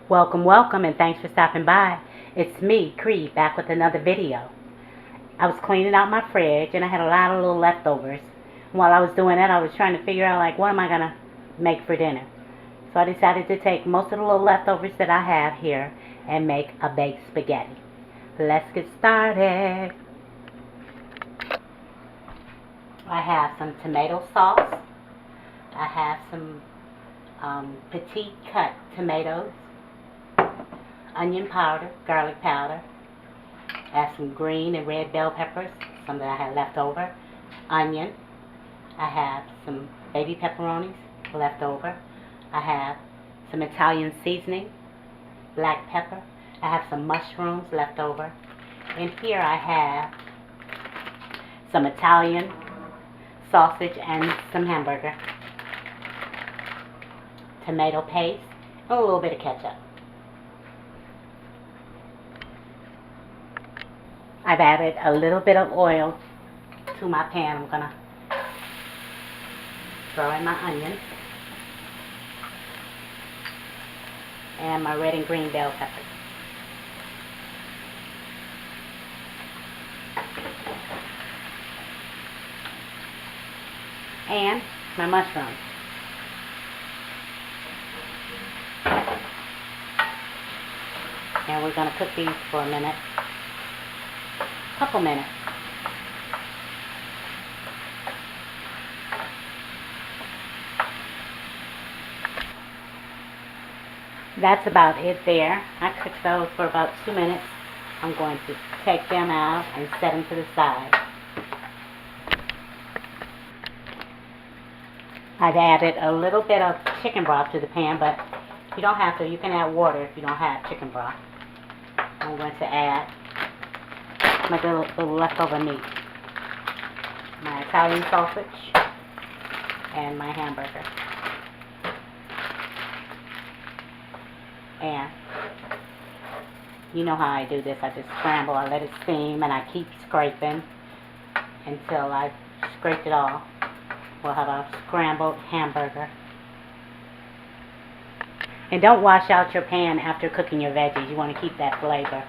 Welcome, welcome, and thanks for stopping by. It's me, Cree, back with another video. I was cleaning out my fridge and I had a lot of little leftovers. While I was doing that, I was trying to figure out, like, what am I going to make for dinner? So I decided to take most of the little leftovers that I have here and make a baked spaghetti. Let's get started. I have some tomato sauce. I have some petite cut tomatoes, onion powder, garlic powder. I have some green and red bell peppers, some that I had left over, onion. I have some baby pepperonis left over. I have some Italian seasoning, black pepper. I have some mushrooms left over. And here I have some Italian sausage and some hamburger, tomato paste, and a little bit of ketchup. I've added a little bit of oil to my pan. I'm going to throw in my onion and my red and green bell peppers. And my mushrooms. And we're going to cook these for a minute. Couple minutes. That's about it there. I cooked those for about 2 minutes. I'm going to take them out and set them to the side. I've added a little bit of chicken broth to the pan, but you don't have to. You can add water if you don't have chicken broth. I'm going to add my little leftover meat, my Italian sausage, and my hamburger. And you know how I do this. I just scramble. I let it steam, and I keep scraping until I scrape it all. We'll have a scrambled hamburger. And don't wash out your pan after cooking your veggies. You want to keep that flavor.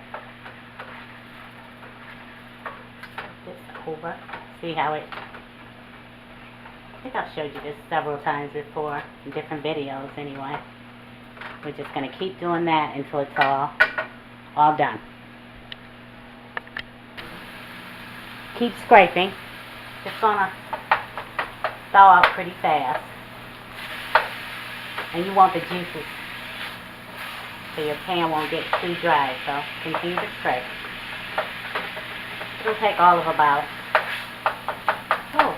Over. See how it... I think I've showed you this several times before in different videos anyway. We're just going to keep doing that until it's all done. Keep scraping. It's going to thaw out pretty fast. And you want the juices so your pan won't get too dry. So continue to scrape. It'll take all of about,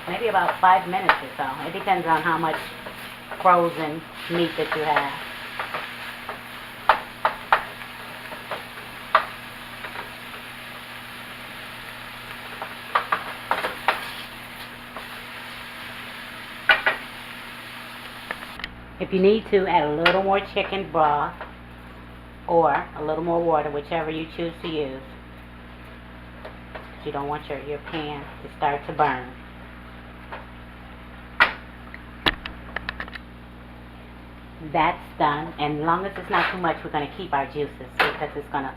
maybe about 5 minutes or so. It depends on how much frozen meat that you have. If you need to, add a little more chicken broth or a little more water, whichever you choose to use. You don't want your pan to start to burn. That's done, and as long as it's not too much, we're going to keep our juices because it's going to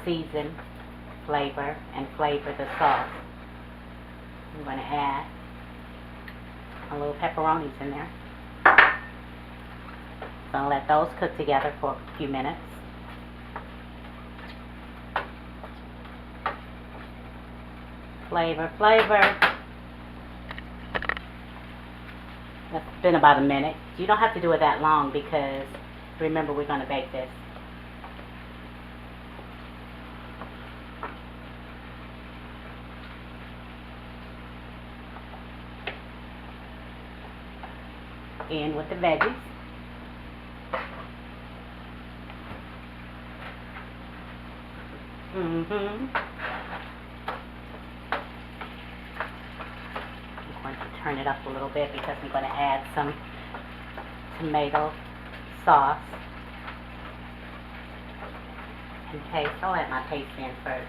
season, flavor, and flavor the sauce. I'm going to add a little pepperonis in there. So I'll let those cook together for a few minutes. Flavor, flavor. That's been about a minute. You don't have to do it that long because remember we're going to bake this. In with the veggies. Turn it up a little bit because I'm going to add some tomato sauce and paste. I'll add my paste in first.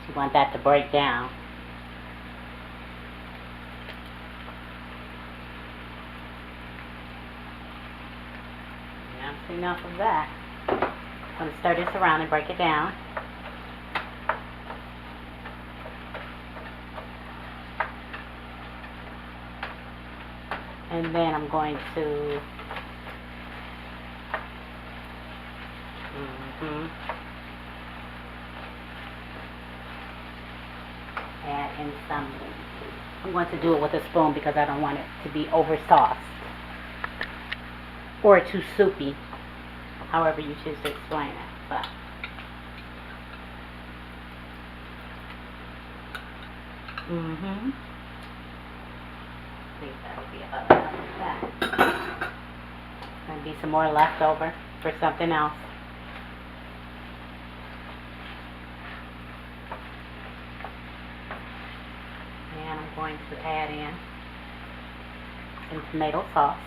You want that to break down. enough of that. I'm going to stir this around and break it down. And then I'm going to add in some. I'm going to do it with a spoon because I don't want it to be over sauced or too soupy, however you choose to explain it. But I think that'll be about enough of that. There's going to be some more left over for something else. And I'm going to add in some tomato sauce.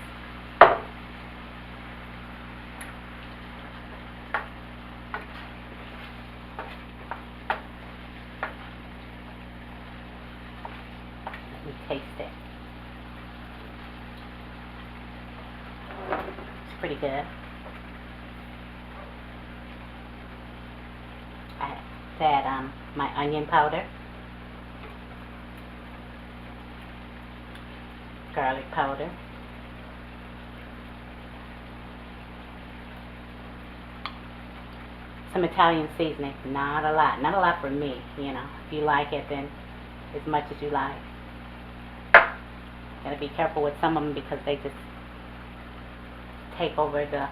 Let me taste it. It's pretty good. I add my onion powder, garlic powder, some Italian seasoning. Not a lot for me, you know. If you like it, then as much as you like. Gotta be careful with some of them because they just take over the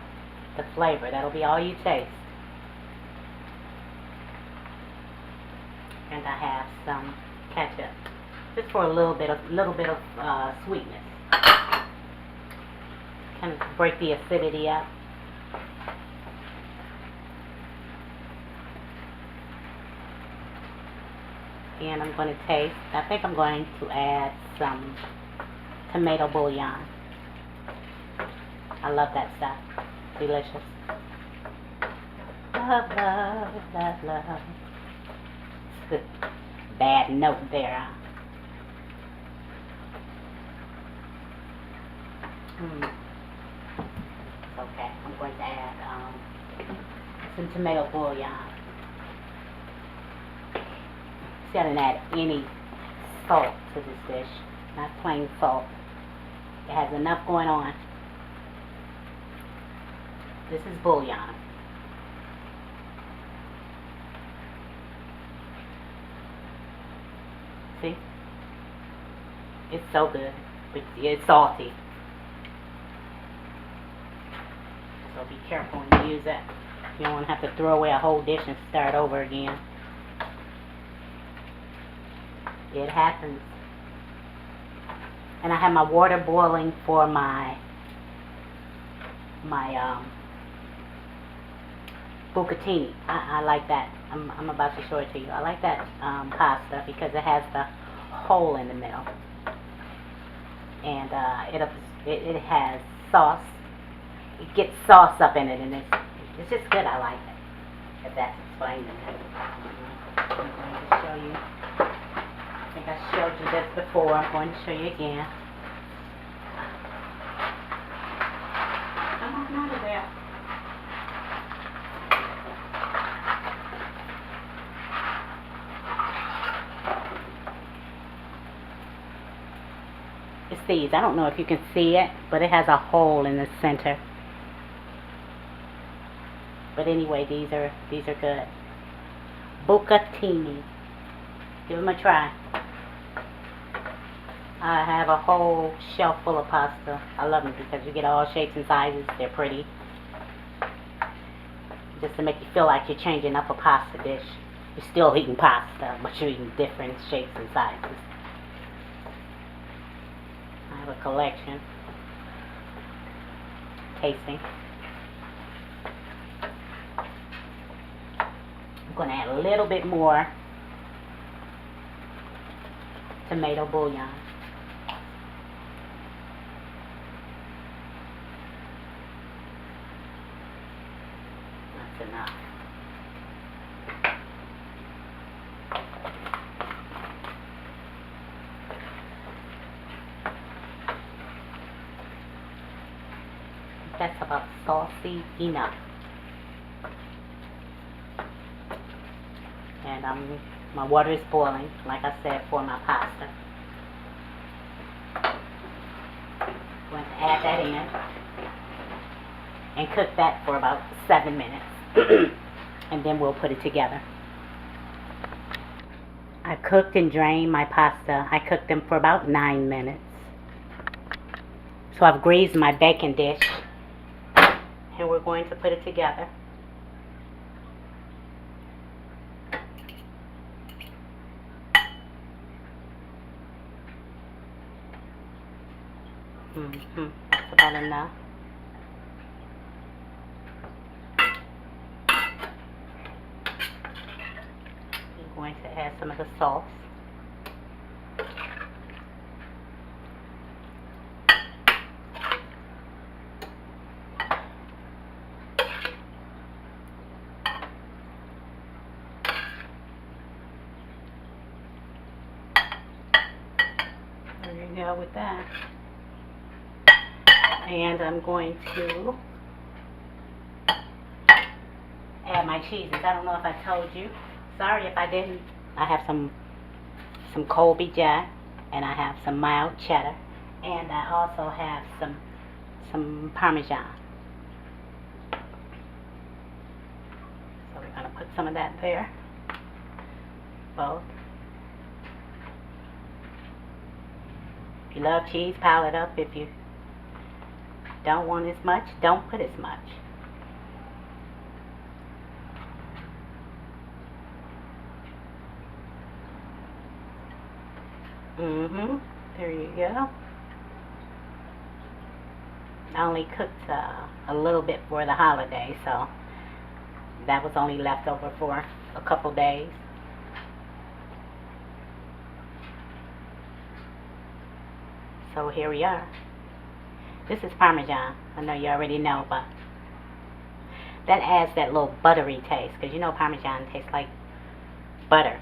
flavor. That'll be all you taste. And I have some ketchup, just for a little bit of sweetness. Kind of break the acidity up. And I'm going to taste. I think I'm going to add some tomato bouillon. I love that stuff. Delicious. Love, love, love, love. Bad note there. It's okay. I'm going to add some tomato bouillon. See, I didn't add any salt to this dish. Not plain salt. It has enough going on. This is bouillon. See? It's so good, but it's salty. So be careful when you use it. You don't want to have to throw away a whole dish and start over again. It happens. And I have my water boiling for my bucatini. I like that. I'm about to show it to you. I like that pasta because it has the hole in the middle, and it has sauce. It gets sauce up in it, and it's just good. I like it. If that's explaining it. I'm going to show you. I think I showed you this before. I'm going to show you again. Come on out of there. It's these. I don't know if you can see it, but it has a hole in the center. But anyway, these are good. Bucatini. Give them a try. I have a whole shelf full of pasta. I love them because you get all shapes and sizes. They're pretty. Just to make you feel like you're changing up a pasta dish. You're still eating pasta, but you're eating different shapes and sizes. I have a collection. Tasting. I'm going to add a little bit more tomato bouillon. That's enough. that's about saucy enough. And my water is boiling, like I said, for my pasta. I'm going to add that in and cook that for about 7 minutes. And then we'll put it together. I cooked and drained my pasta. I cooked them for about 9 minutes. So I've greased my baking dish, and we're going to put it together. That's about enough. I'm going to add some of the sauce. There you go with that. And I'm going to add my cheeses. I don't know if I told you. Sorry if I didn't. I have some Colby Jack, and I have some mild cheddar, and I also have some Parmesan. So we're going to put some of that there. Both. If you love cheese, pile it up. If you don't want as much, don't put as much. There you go. I only cooked a little bit for the holiday, so that was only left over for a couple days. So here we are. This is Parmesan. I know you already know, but that adds that little buttery taste, because you know Parmesan tastes like butter.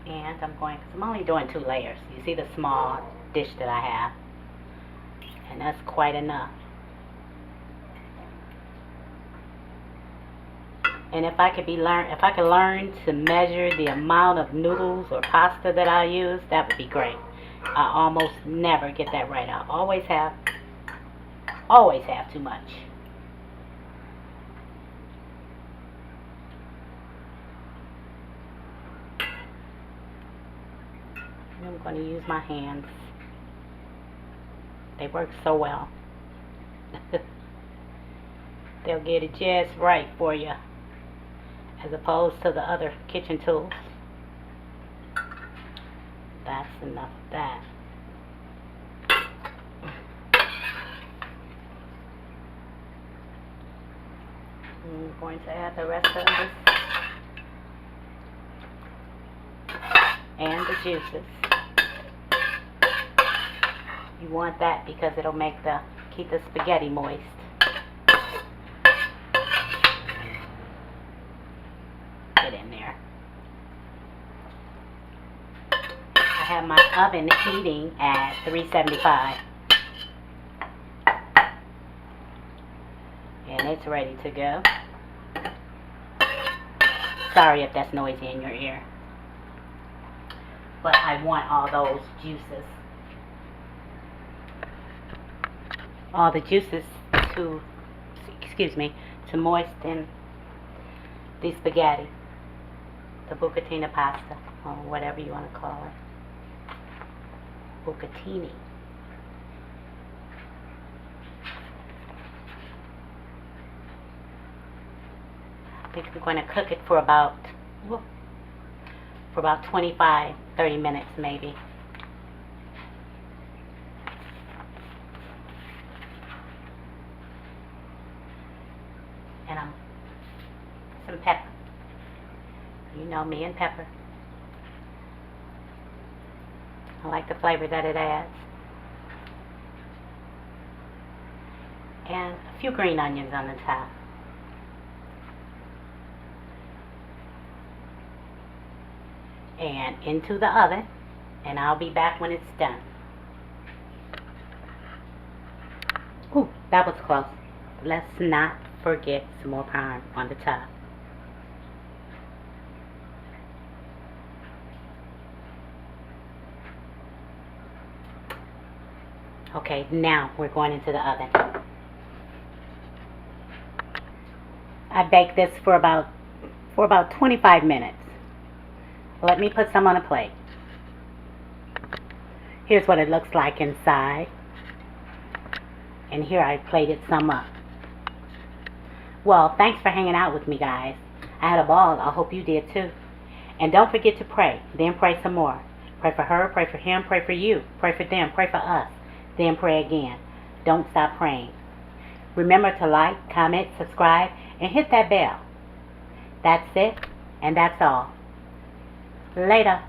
And because I'm only doing 2 layers. You see the small dish that I have, and that's quite enough. And if I could learn to measure the amount of noodles or pasta that I use, that would be great. I almost never get that right. I always have too much. And I'm going to use my hands. They work so well. They'll get it just right for you, as opposed to the other kitchen tools. That's enough of that. I'm going to add the rest of this and the juices. You want that because it'll keep the spaghetti moist. Get in there. I have my oven heating at 375. And it's ready to go. Sorry if that's noisy in your ear. But I want all those juices. All the juices to moisten the spaghetti. The bucatini pasta, or whatever you want to call it. Bucatini. I think I'm going to cook it for about 25, 30 minutes maybe. And some pepper. You know me and pepper. I like the flavor that it adds. And a few green onions on the top. And into the oven, and I'll be back when it's done. That was close. Let's not forget some more parm on the top. Okay, now we're going into the oven. I baked this for about 25 minutes. Let me put some on a plate. Here's what it looks like inside. And here I plated some up. Well, thanks for hanging out with me, guys. I had a ball. I hope you did too. And don't forget to pray. Then pray some more. Pray for her, pray for him, pray for you, pray for them, pray for us. Then pray again. Don't stop praying. Remember to like, comment, subscribe, and hit that bell. That's it, and that's all. Later.